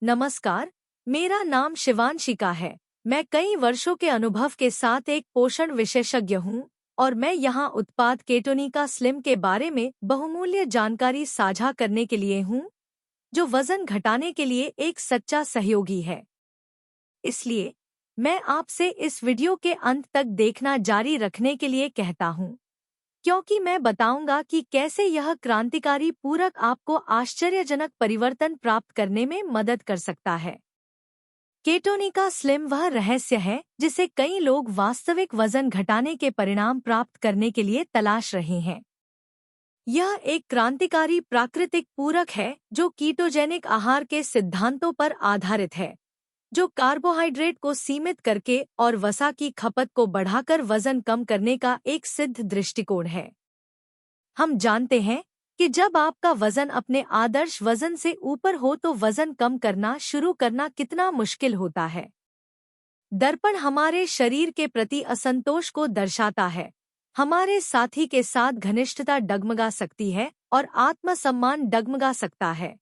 नमस्कार, मेरा नाम शिवांशिका है। मैं कई वर्षों के अनुभव के साथ एक पोषण विशेषज्ञ हूँ और मैं यहाँ उत्पाद केटोनिका स्लिम के बारे में बहुमूल्य जानकारी साझा करने के लिए हूँ, जो वजन घटाने के लिए एक सच्चा सहयोगी है। इसलिए मैं आपसे इस वीडियो के अंत तक देखना जारी रखने के लिए कहता हूँ, क्योंकि मैं बताऊंगा कि कैसे यह क्रांतिकारी पूरक आपको आश्चर्यजनक परिवर्तन प्राप्त करने में मदद कर सकता है। केटोनिका स्लिम वह रहस्य है जिसे कई लोग वास्तविक वजन घटाने के परिणाम प्राप्त करने के लिए तलाश रहे हैं। यह एक क्रांतिकारी प्राकृतिक पूरक है जो कीटोजेनिक आहार के सिद्धांतों पर आधारित है, जो कार्बोहाइड्रेट को सीमित करके और वसा की खपत को बढ़ाकर वजन कम करने का एक सिद्ध दृष्टिकोण है। हम जानते हैं कि जब आपका वजन अपने आदर्श वजन से ऊपर हो तो वजन कम करना शुरू करना कितना मुश्किल होता है। दर्पण हमारे शरीर के प्रति असंतोष को दर्शाता है, हमारे साथी के साथ घनिष्ठता डगमगा सकती है और आत्मसम्मान डगमगा सकता है।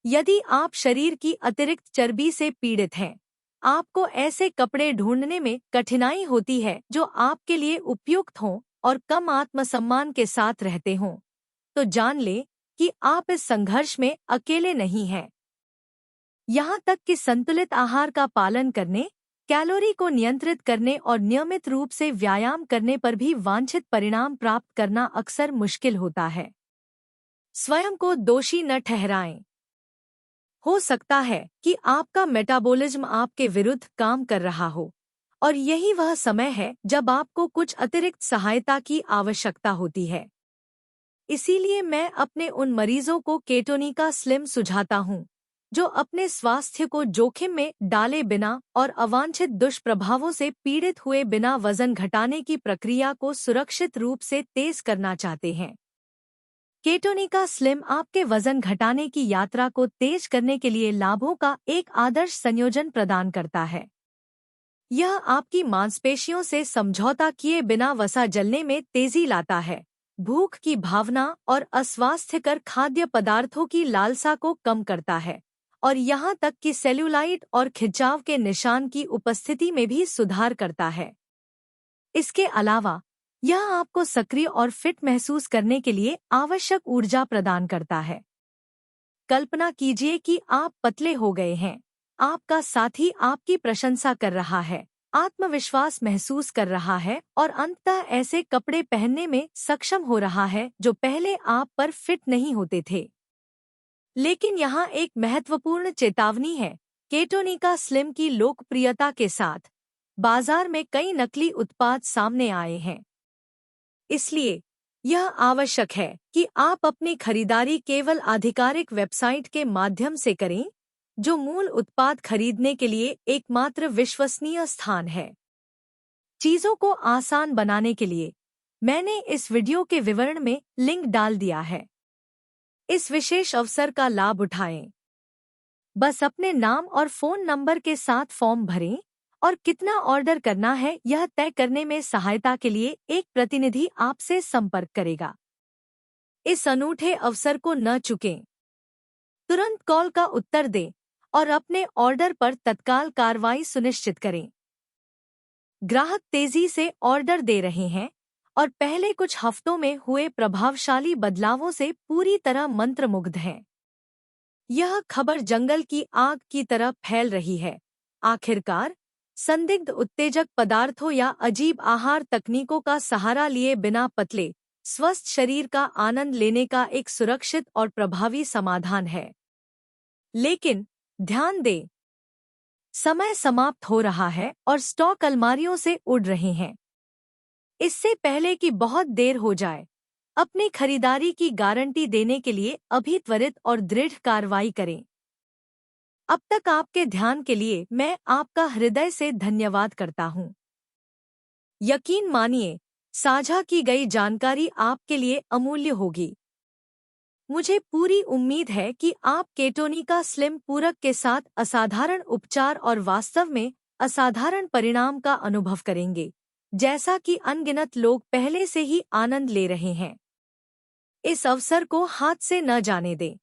यदि आप शरीर की अतिरिक्त चर्बी से पीड़ित हैं, आपको ऐसे कपड़े ढूंढने में कठिनाई होती है जो आपके लिए उपयुक्त हों और कम आत्मसम्मान के साथ रहते हों, तो जान ले कि आप इस संघर्ष में अकेले नहीं हैं। यहाँ तक कि संतुलित आहार का पालन करने, कैलोरी को नियंत्रित करने और नियमित रूप से व्यायाम करने पर भी वांछित परिणाम प्राप्त करना अक्सर मुश्किल होता है। स्वयं को दोषी न ठहराएं। हो सकता है कि आपका मेटाबॉलिज्म आपके विरुद्ध काम कर रहा हो और यही वह समय है जब आपको कुछ अतिरिक्त सहायता की आवश्यकता होती है। इसीलिए मैं अपने उन मरीजों को केटोनिका स्लिम सुझाता हूँ जो अपने स्वास्थ्य को जोखिम में डाले बिना और अवांछित दुष्प्रभावों से पीड़ित हुए बिना वजन घटाने की प्रक्रिया को सुरक्षित रूप से तेज करना चाहते हैं। केटोनिका स्लिम आपके वजन घटाने की यात्रा को तेज करने के लिए लाभों का एक आदर्श संयोजन प्रदान करता है। यह आपकी मांसपेशियों से समझौता किए बिना वसा जलने में तेजी लाता है, भूख की भावना और अस्वास्थ्यकर खाद्य पदार्थों की लालसा को कम करता है और यहाँ तक कि सेल्यूलाइट और खिंचाव के निशान की उपस्थिति में भी सुधार करता है। इसके अलावा यह आपको सक्रिय और फिट महसूस करने के लिए आवश्यक ऊर्जा प्रदान करता है। कल्पना कीजिए कि आप पतले हो गए हैं, आपका साथी आपकी प्रशंसा कर रहा है, आत्मविश्वास महसूस कर रहा है और अंततः ऐसे कपड़े पहनने में सक्षम हो रहा है जो पहले आप पर फिट नहीं होते थे। लेकिन यहाँ एक महत्वपूर्ण चेतावनी है। केटोनिका स्लिम की लोकप्रियता के साथ बाजार में कई नकली उत्पाद सामने आए हैं। इसलिए यह आवश्यक है कि आप अपनी खरीदारी केवल आधिकारिक वेबसाइट के माध्यम से करें, जो मूल उत्पाद खरीदने के लिए एकमात्र विश्वसनीय स्थान है। चीजों को आसान बनाने के लिए मैंने इस वीडियो के विवरण में लिंक डाल दिया है। इस विशेष अवसर का लाभ उठाएं। बस अपने नाम और फोन नंबर के साथ फॉर्म भरें और कितना ऑर्डर करना है यह तय करने में सहायता के लिए एक प्रतिनिधि आपसे संपर्क करेगा। इस अनूठे अवसर को न चूकें। तुरंत कॉल का उत्तर दें और अपने ऑर्डर पर तत्काल कार्रवाई सुनिश्चित करें। ग्राहक तेजी से ऑर्डर दे रहे हैं और पहले कुछ हफ्तों में हुए प्रभावशाली बदलावों से पूरी तरह मंत्रमुग्ध हैं। यह खबर जंगल की आग की तरह फैल रही है। आखिरकार संदिग्ध उत्तेजक पदार्थों या अजीब आहार तकनीकों का सहारा लिए बिना पतले, स्वस्थ शरीर का आनंद लेने का एक सुरक्षित और प्रभावी समाधान है। लेकिन ध्यान दें, समय समाप्त हो रहा है और स्टॉक अलमारियों से उड़ रहे हैं। इससे पहले कि बहुत देर हो जाए, अपनी खरीदारी की गारंटी देने के लिए अभी त्वरित और दृढ़ कार्रवाई करें। अब तक आपके ध्यान के लिए मैं आपका हृदय से धन्यवाद करता हूँ। यकीन मानिए, साझा की गई जानकारी आपके लिए अमूल्य होगी। मुझे पूरी उम्मीद है कि आप केटोनिका स्लिम पूरक के साथ असाधारण उपचार और वास्तव में असाधारण परिणाम का अनुभव करेंगे, जैसा कि अनगिनत लोग पहले से ही आनंद ले रहे हैं। इस अवसर को हाथ से न जाने दें।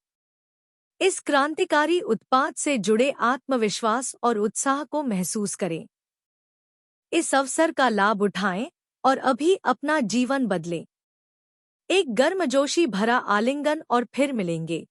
इस क्रांतिकारी उत्पाद से जुड़े आत्मविश्वास और उत्साह को महसूस करें। इस अवसर का लाभ उठाएं और अभी अपना जीवन बदलें। एक गर्मजोशी भरा आलिंगन और फिर मिलेंगे।